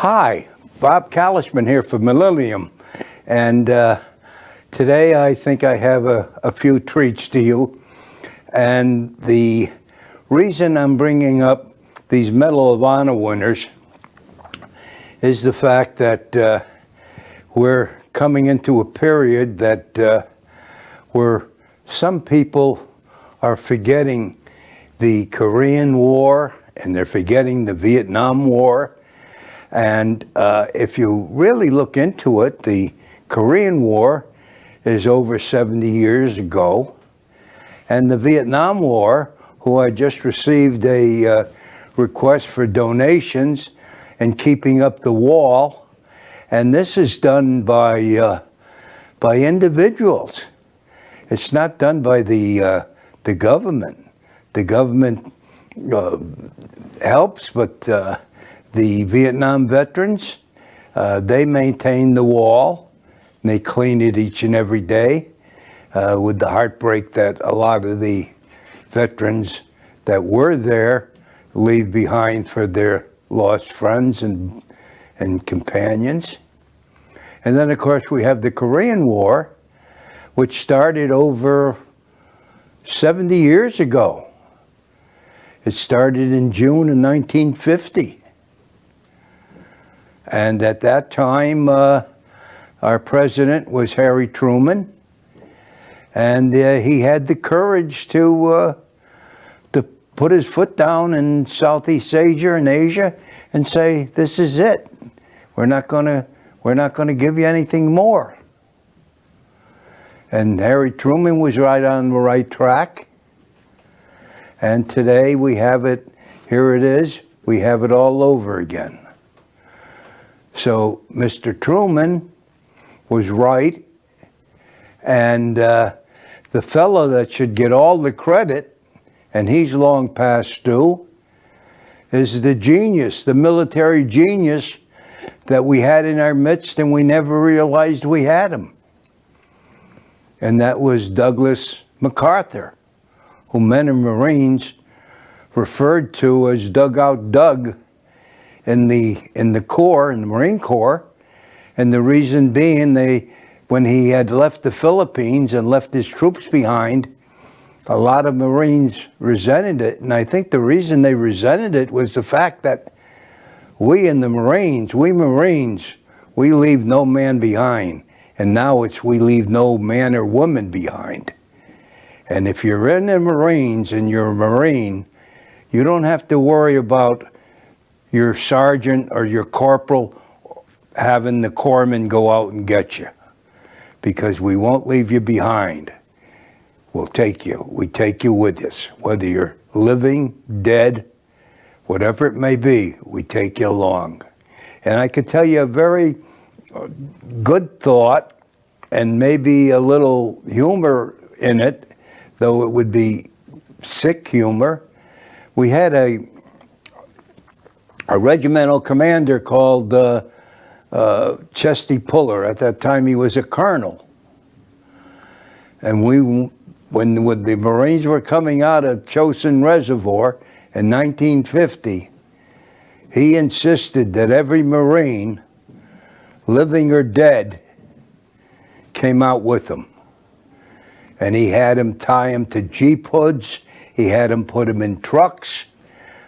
Hi, Bob Kalishman here for Millennium, and today I think I have a few treats to you. And the reason I'm bringing up these Medal of Honor winners is the fact that we're coming into a period that where some people are forgetting the Korean War and they're forgetting the Vietnam War. And if you really look into it, the Korean War is over 70 years ago. And the Vietnam War, who I just received a request for donations and keeping up the wall. And this is done by individuals. It's not done by the government. The government helps, but the Vietnam veterans, they maintain the wall, and they clean it each and every day with the heartbreak that a lot of the veterans that were there leave behind for their lost friends and companions. And then, of course, we have the Korean War, which started over 70 years ago. It started in June of 1950. And at that time, our president was Harry Truman, and he had the courage to put his foot down in Southeast Asia and Asia and say, "This is it. We're not going to give you anything more." And Harry Truman was right on the right track. And today we have it. Here it is. We have it all over again. So Mr. Truman was right, and the fellow that should get all the credit, and he's long past due, is the genius, the military genius that we had in our midst and we never realized we had him. And that was Douglas MacArthur, who men and Marines referred to as Dugout Doug in the Corps, in the Marine Corps. And the reason being, when he had left the Philippines and left his troops behind, a lot of Marines resented it. And I think the reason they resented it was the fact that we in the Marines, we leave no man behind. And now it's we leave no man or woman behind. And if you're in the Marines and you're a Marine, you don't have to worry about your sergeant or your corporal having the corpsman go out and get you, because we won't leave you behind. We'll take you. We take you with us. Whether you're living, dead, whatever it may be, we take you along. And I could tell you a very good thought, and maybe a little humor in it, though it would be sick humor. We had a regimental commander called Chesty Puller. At that time, he was a colonel. And when the Marines were coming out of Chosin Reservoir in 1950, he insisted that every Marine, living or dead, came out with him. And he had him tie him to Jeep hoods. He had him put them in trucks.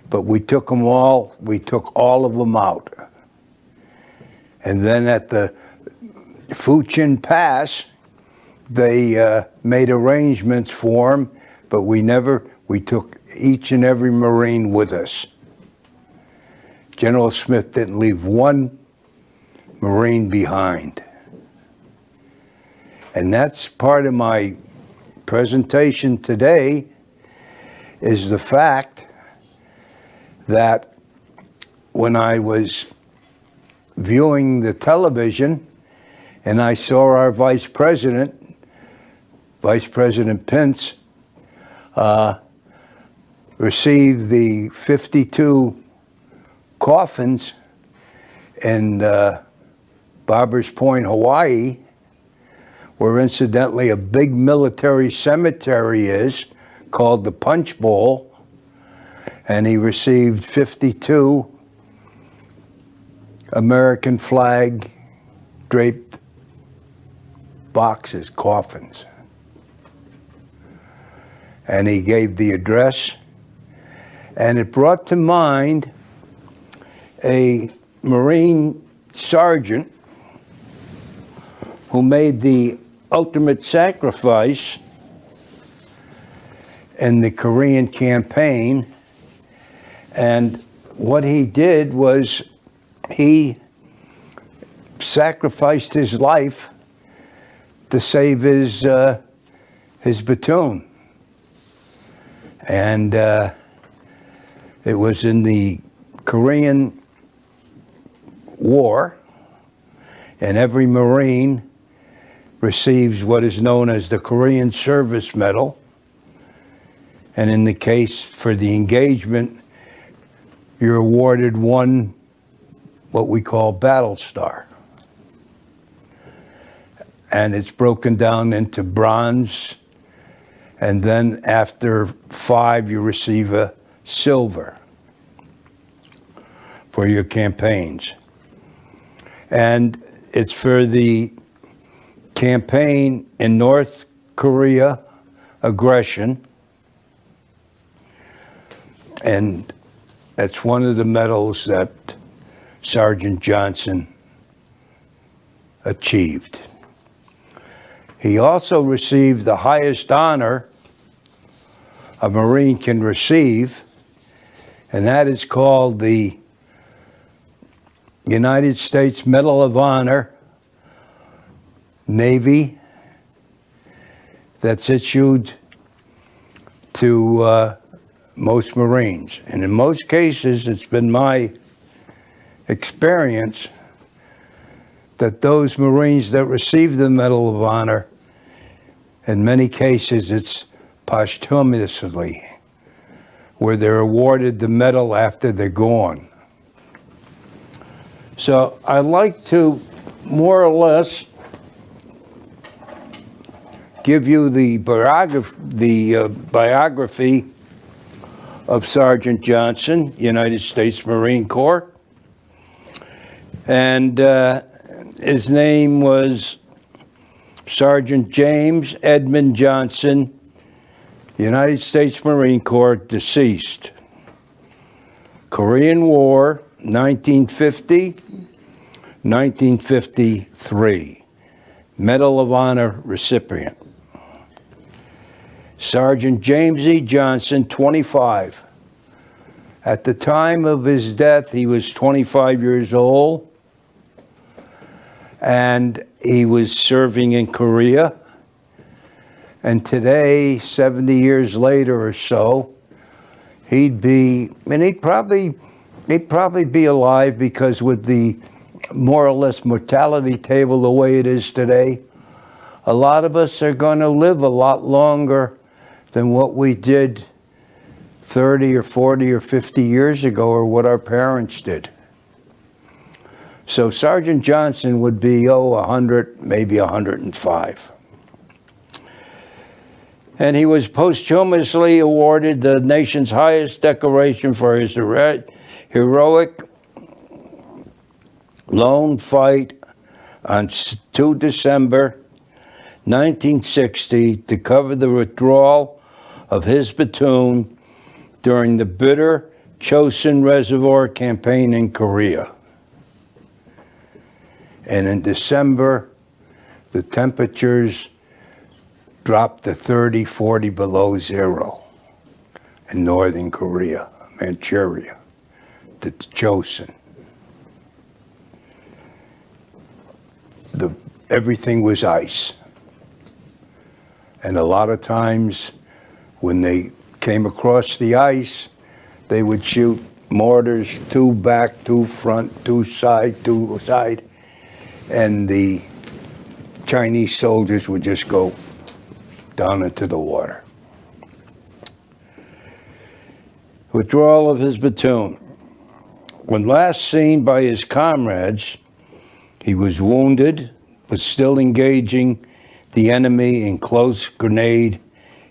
But we took all of them out. And then at the Fuchin Pass, they made arrangements for him, but we took each and every Marine with us. General Smith didn't leave one Marine behind. And that's part of my presentation today, is the fact that when I was viewing the television and I saw our Vice President Pence, receive the 52 coffins in Barbers Point, Hawaii, where incidentally a big military cemetery is called the Punch Bowl, and he received 52 American flag draped boxes, coffins. And he gave the address, and it brought to mind a Marine sergeant who made the ultimate sacrifice in the Korean campaign. And what he did was he sacrificed his life to save his platoon. And it was in the Korean War, and every Marine receives what is known as the Korean Service Medal. And in the case for the engagement, you're awarded one, what we call battle star. And it's broken down into bronze, and then after 5, you receive a silver for your campaigns. And it's for the campaign in North Korea aggression. And that's one of the medals that Sergeant Johnson achieved. He also received the highest honor a Marine can receive, and that is called the United States Medal of Honor, Navy, that's issued to most Marines. And in most cases, it's been my experience that those Marines that receive the Medal of Honor, in many cases, it's posthumously, where they're awarded the medal after they're gone. So I like to more or less give you the biography of Sergeant Johnson, United States Marine Corps. And his name was Sergeant James Edmund Johnson, United States Marine Corps, deceased. Korean War, 1950, 1953. Medal of Honor recipient. Sergeant James E. Johnson, 25. At the time of his death, he was 25 years old, and he was serving in Korea. And today, 70 years later or so, he'd probably be alive, because with the more or less mortality table the way it is today, a lot of us are going to live a lot longer than what we did 30 or 40 or 50 years ago, or what our parents did. So Sergeant Johnson would be, 100, maybe 105. And he was posthumously awarded the nation's highest decoration for his heroic lone fight on 2 December 1960 to cover the withdrawal of his platoon during the bitter Chosin Reservoir campaign in Korea. And in December, the temperatures dropped to 30, 40 below zero in northern Korea, Manchuria, the Chosin. Everything was ice. And a lot of times when they came across the ice, they would shoot mortars, 2 back, 2 front, 2 side, and the Chinese soldiers would just go down into the water. Withdrawal of his platoon. When last seen by his comrades, he was wounded, but still engaging the enemy in close grenade,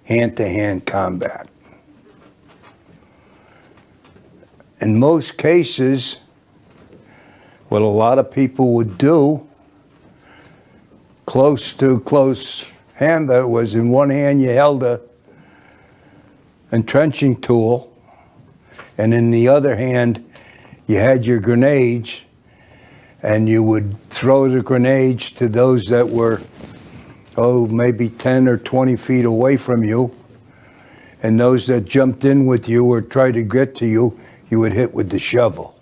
hand-to-hand combat. In most cases, what a lot of people would do, close hand, was in one hand you held a entrenching tool, and in the other hand you had your grenades, and you would throw the grenades to those that were, maybe 10 or 20 feet away from you, and those that jumped in with you or tried to get to you, you would hit with the shovel.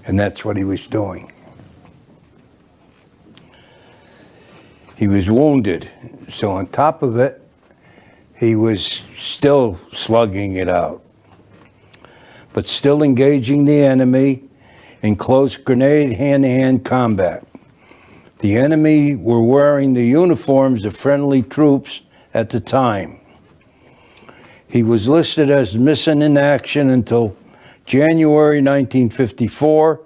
And that's what he was doing. He was wounded, so on top of it, he was still slugging it out, but still engaging the enemy in close grenade hand-to-hand combat. The enemy were wearing the uniforms of friendly troops at the time. He was listed as missing in action until January 1954,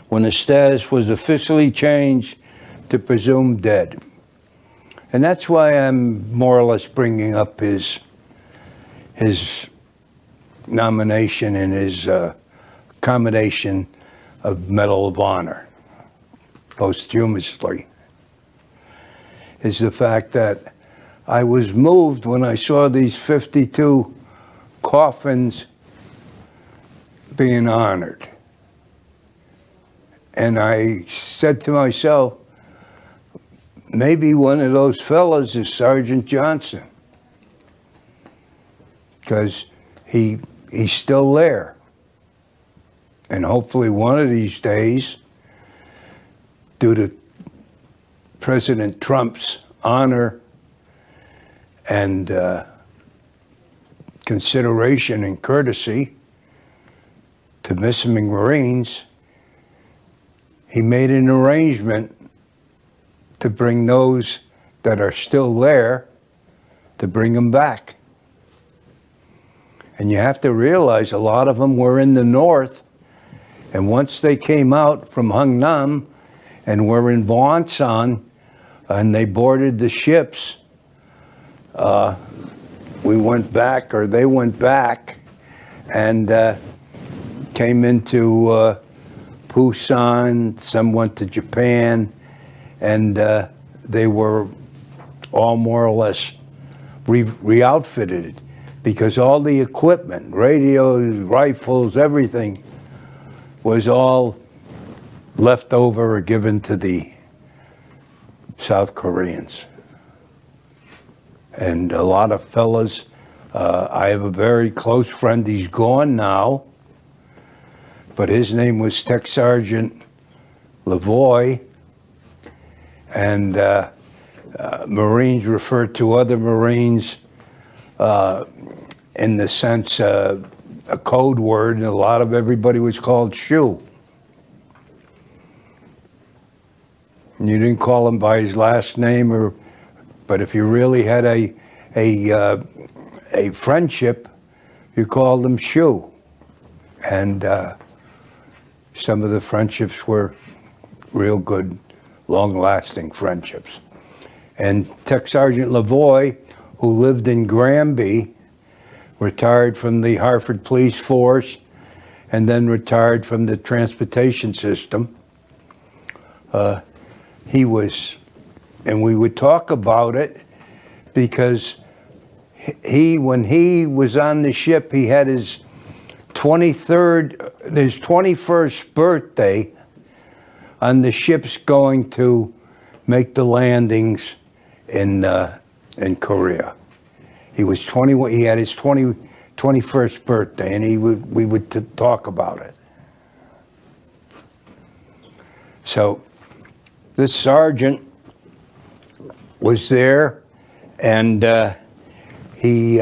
when his status was officially changed to presumed dead. And that's why I'm more or less bringing up his nomination and his commendation of Medal of Honor posthumously, is the fact that I was moved when I saw these 52 coffins being honored. And I said to myself, maybe one of those fellas is Sergeant Johnson, because he's still there. And hopefully one of these days, due to President Trump's honor and consideration and courtesy to missing Marines, he made an arrangement to bring those that are still there, to bring them back. And you have to realize a lot of them were in the north, and once they came out from Hungnam and were in Wonsan, and they boarded the ships, we went back, or they went back, and came into Busan. Some went to Japan, and they were all more or less re-outfitted, because all the equipment, radios, rifles, everything, was all left over or given to the South Koreans. And a lot of fellas, I have a very close friend, he's gone now, but his name was Tech Sergeant Lavoie, and Marines refer to other Marines in the sense a code word, and a lot of everybody was called Shoe. And you didn't call him by his last name, but if you really had a friendship, you called him Shoe. And some of the friendships were real good, long-lasting friendships. And Tech Sergeant Lavoie, who lived in Granby, retired from the Hartford Police Force, and then retired from the transportation system. He was, and we would talk about it, because when he was on the ship, he had his 21st birthday on the ships going to make the landings in Korea. He was 21. He had his 21st birthday, and we would talk about it. So this sergeant was there, and he's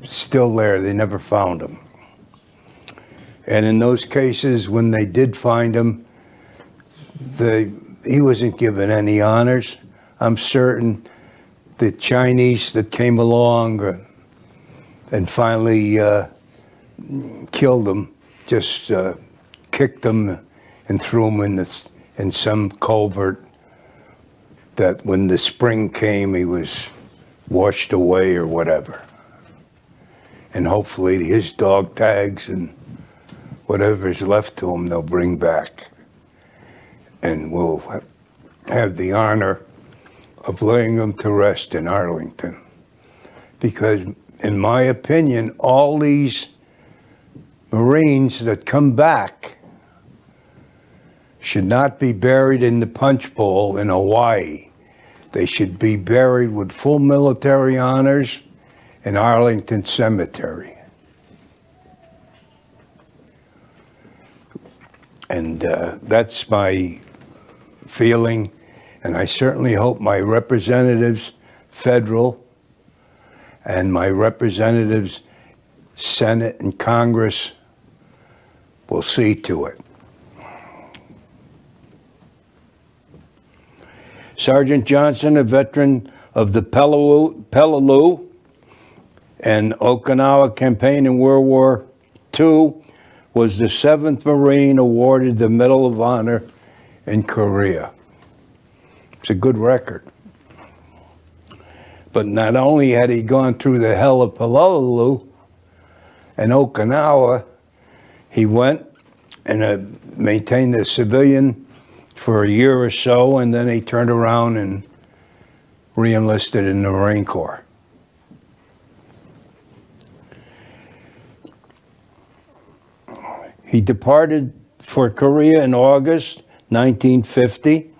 still there. They never found him. And in those cases, when they did find him, he wasn't given any honors. I'm certain the Chinese that came along and finally killed him just kicked him and threw him in some culvert, that when the spring came, he was washed away or whatever. And hopefully his dog tags and whatever's left to them, they'll bring back. And we'll have the honor of laying them to rest in Arlington. Because, in my opinion, all these Marines that come back should not be buried in the punch bowl in Hawaii. They should be buried with full military honors in Arlington Cemetery. And that's my feeling, and I certainly hope my representatives, federal, and my representatives, Senate and Congress, will see to it. Sergeant Johnson, a veteran of the Peleliu and Okinawa campaign in World War II, was the 7th Marine awarded the Medal of Honor in Korea. It's a good record. But not only had he gone through the hell of Peleliu and Okinawa, he went and maintained the civilian for a year or so, and then he turned around and re-enlisted in the Marine Corps. He departed for Korea in August 1950.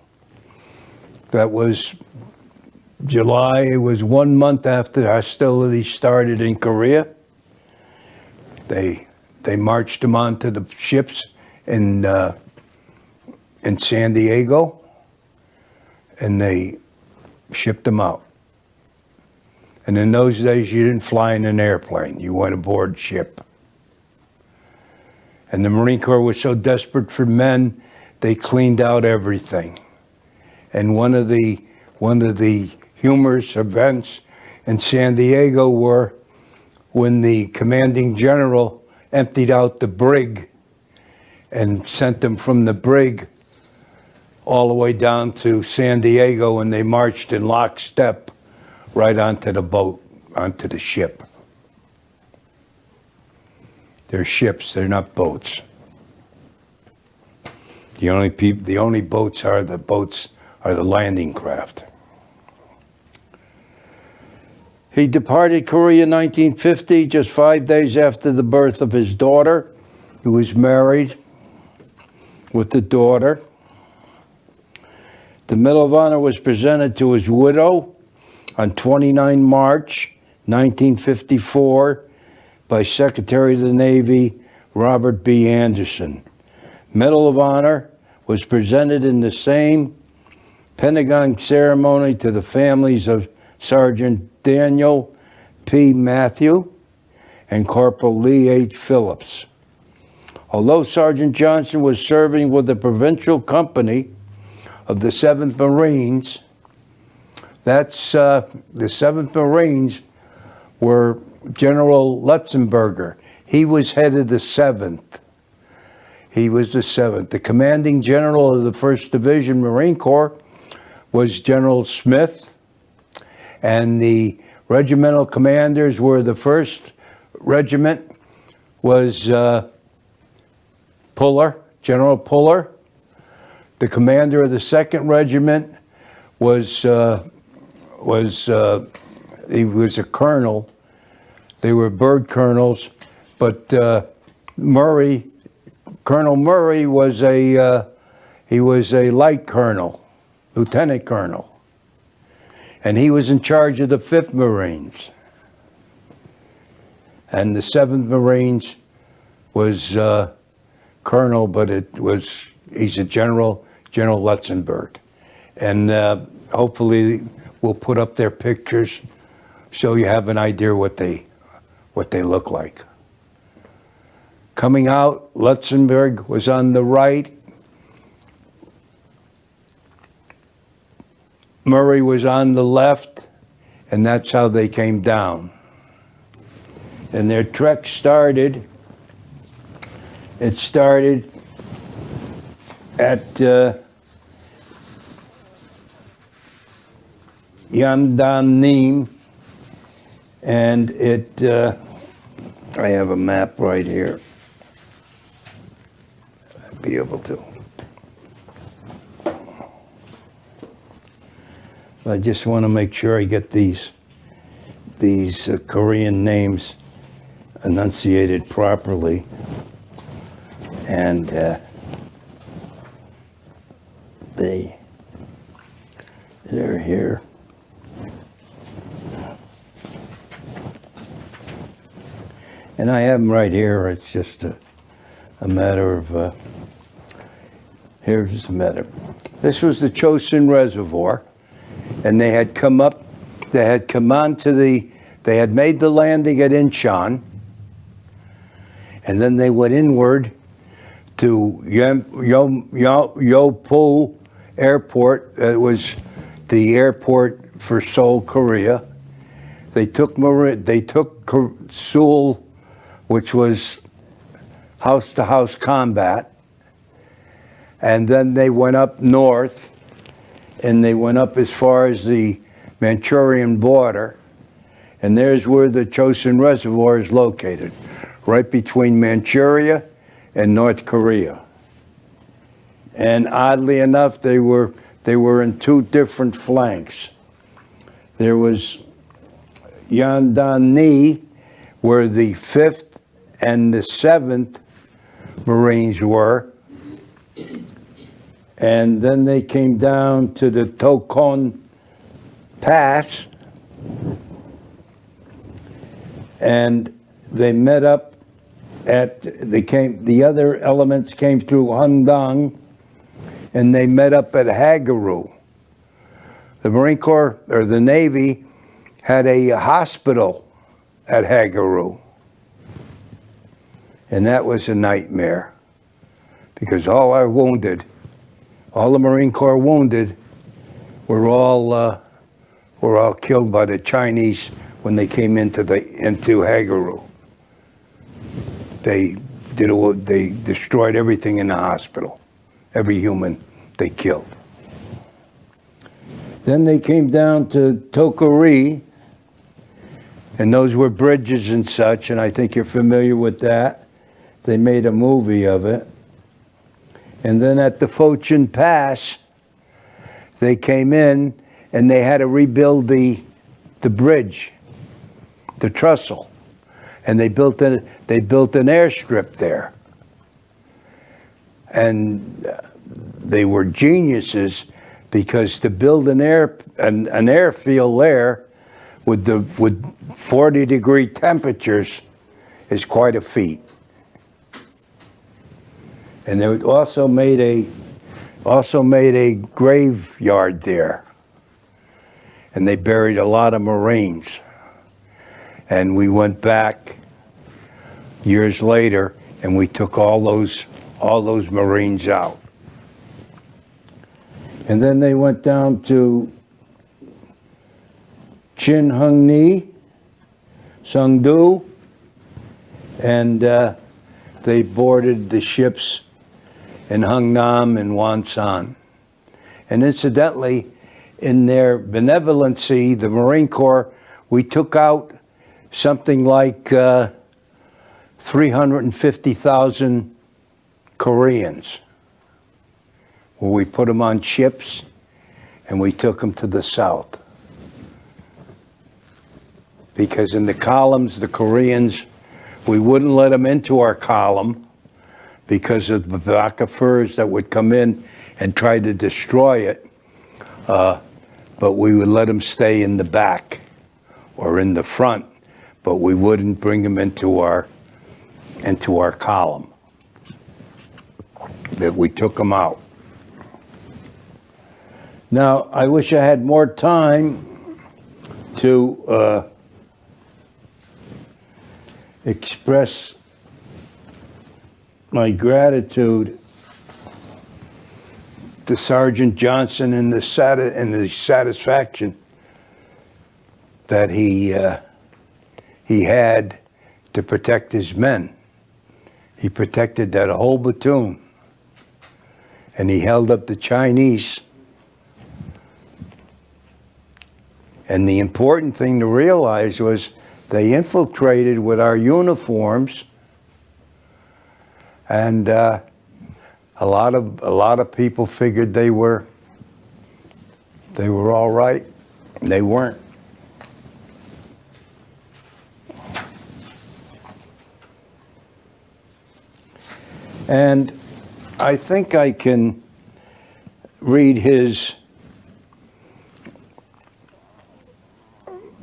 That was July. It was 1 month after hostilities started in Korea. They marched him onto the ships in San Diego, and they shipped him out. And in those days, you didn't fly in an airplane. You went aboard ship. And the Marine Corps was so desperate for men, they cleaned out everything. And one of the humorous events in San Diego were when the commanding general emptied out the brig and sent them from the brig all the way down to San Diego, and they marched in lockstep right onto the boat, onto the ship. They're ships, they're not boats. The only boats are the landing craft. He departed Korea in 1950, just 5 days after the birth of his daughter. He was married with the daughter. The Medal of Honor was presented to his widow on 29 March 1954 by Secretary of the Navy Robert B. Anderson. Medal of Honor was presented in the same Pentagon ceremony to the families of Sergeant Daniel P. Matthew and Corporal Lee H. Phillips. Although Sergeant Johnson was serving with the provincial company of the 7th Marines, that's the 7th Marines were General Lutzenberger. He was head of the 7th. He was the 7th. The commanding general of the 1st Division Marine Corps was General Smith, and the regimental commanders were the 1st Regiment was Puller, General Puller. The commander of the 2nd Regiment was he was a colonel. They were bird colonels, but Colonel Murray was he was a light colonel, lieutenant colonel, and he was in charge of the 5th Marines. And the 7th Marines was colonel, but he's a General Lutzenberg. And hopefully we'll put up their pictures so you have an idea what they look like. Coming out, Lutzenberg was on the right. Murray was on the left, and that's how they came down. And their trek started. It started at Yamdanim, and I have a map right here. be able to. I just want to make sure I get these Korean names enunciated properly. And they're here. And I have them right here. It's just a matter of, here's the matter. This was the Chosin Reservoir, and they had come up, they had come onto they had made the landing at Inchon, and then they went inward to Yeopu Airport. It was the airport for Seoul, Korea. They took Seoul, which was house-to-house combat, and then they went up north, and they went up as far as the Manchurian border, and there's where the Chosin Reservoir is located, right between Manchuria and North Korea. And oddly enough, they were in two different flanks. There was Yondan-ni, where the 5th and the 7th Marines were, and then they came down to the Tokon Pass, and they met up at, the other elements came through Hundong, and they met up at Hagaru. The Marine Corps, or the Navy, had a hospital at Hagaru. And that was a nightmare, because all our wounded, all the Marine Corps wounded, were all killed by the Chinese when they came into Hagaru. They destroyed everything in the hospital, every human they killed. Then they came down to Tokari, and those were bridges and such, and I think you're familiar with that. They made a movie of it. And then at the Fochin Pass, they came in and they had to rebuild the bridge, the trestle, and they built an airstrip there. And they were geniuses, because to build an airfield there with 40-degree temperatures is quite a feat. And they also made a graveyard there, and they buried a lot of Marines. And we went back years later, and we took all those Marines out. And then they went down to Chinhungni, Sungdu, and they boarded the ships in Hungnam and Wonsan. And incidentally, in their benevolency, the Marine Corps, we took out something like 350,000 Koreans, where we put them on ships and we took them to the south. Because in the columns, the Koreans, we wouldn't let them into our column because of the Macarthurs that would come in and try to destroy it. But we would let them stay in the back or in the front, but we wouldn't bring them into our column. That we took them out. Now, I wish I had more time to express my gratitude to Sergeant Johnson and the satisfaction that he had to protect his men. He protected that whole platoon, and he held up the Chinese. And the important thing to realize was they infiltrated with our uniforms, and A lot of people figured they were all right, and they weren't. And I think I can read his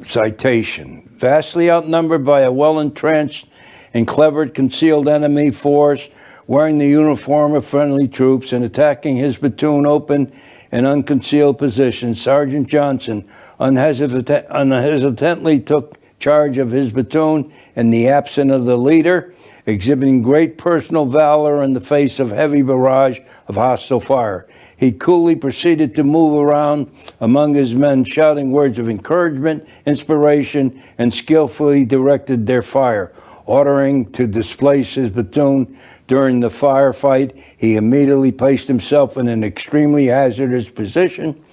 citation. Vastly outnumbered by a well-entrenched and clever concealed enemy force wearing the uniform of friendly troops and attacking his platoon open and unconcealed positions, Sergeant Johnson unhesitantly took charge of his platoon in the absence of the leader, exhibiting great personal valor in the face of heavy barrage of hostile fire. He coolly proceeded to move around among his men, shouting words of encouragement, inspiration, and skillfully directed their fire. Ordering to displace his platoon during the firefight, he immediately placed himself in an extremely hazardous position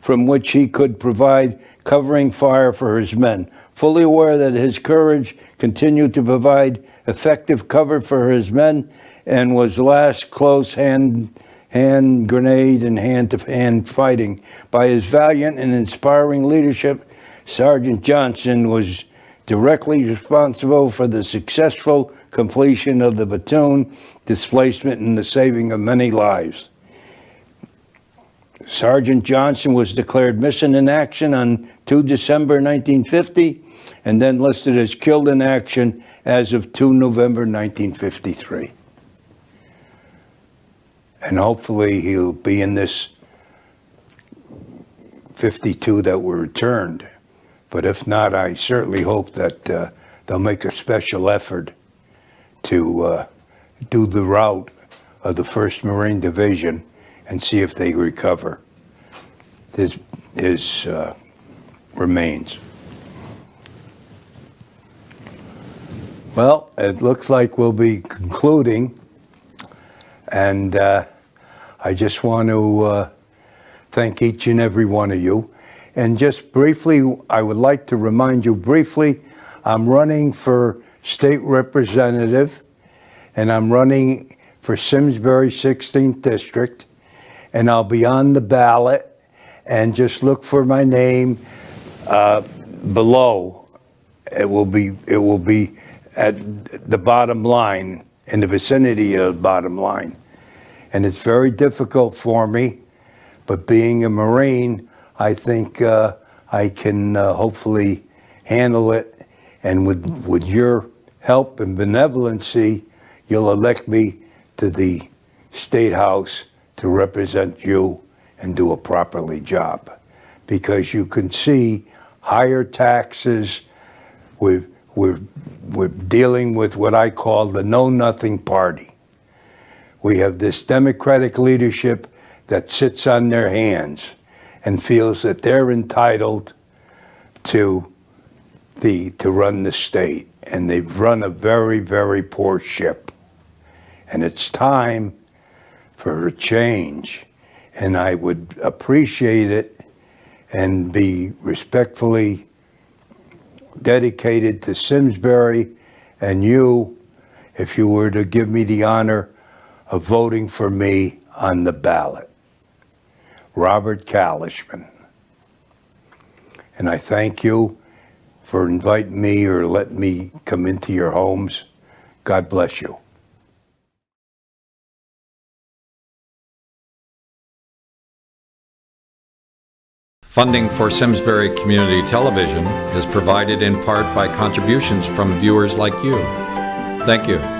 from which he could provide covering fire for his men. Fully aware that his courage continued to provide effective cover for his men and was last close hand grenade and hand-to-hand fighting. By his valiant and inspiring leadership, Sergeant Johnson was directly responsible for the successful completion of the platoon displacement and the saving of many lives. Sergeant Johnson was declared missing in action on 2 December 1950 and then listed as killed in action as of 2 November 1953. And hopefully he'll be in this 52 that were returned. But if not, I certainly hope that they'll make a special effort to do the route of the 1st Marine Division and see if they recover his remains. Well, it looks like we'll be concluding, and I just want to thank each and every one of you. And just briefly, I would like to remind you briefly, I'm running for state representative, and I'm running for Simsbury 16th District, and I'll be on the ballot, and just look for my name below. It will be at the bottom line, in the vicinity of the bottom line. And it's very difficult for me, but being a Marine, I think I can hopefully handle it, and with your help and benevolency, you'll elect me to the State House to represent you and do a properly job. Because you can see higher taxes, we're dealing with what I call the know-nothing party. We have this Democratic leadership that sits on their hands and feels that they're entitled to run the state. And they've run a very, very poor ship. And it's time for a change. And I would appreciate it and be respectfully dedicated to Simsbury and you if you were to give me the honor of voting for me on the ballot. Robert Kalishman. And I thank you for inviting me or letting me come into your homes. God bless you. Funding for Simsbury Community Television is provided in part by contributions from viewers like you. Thank you.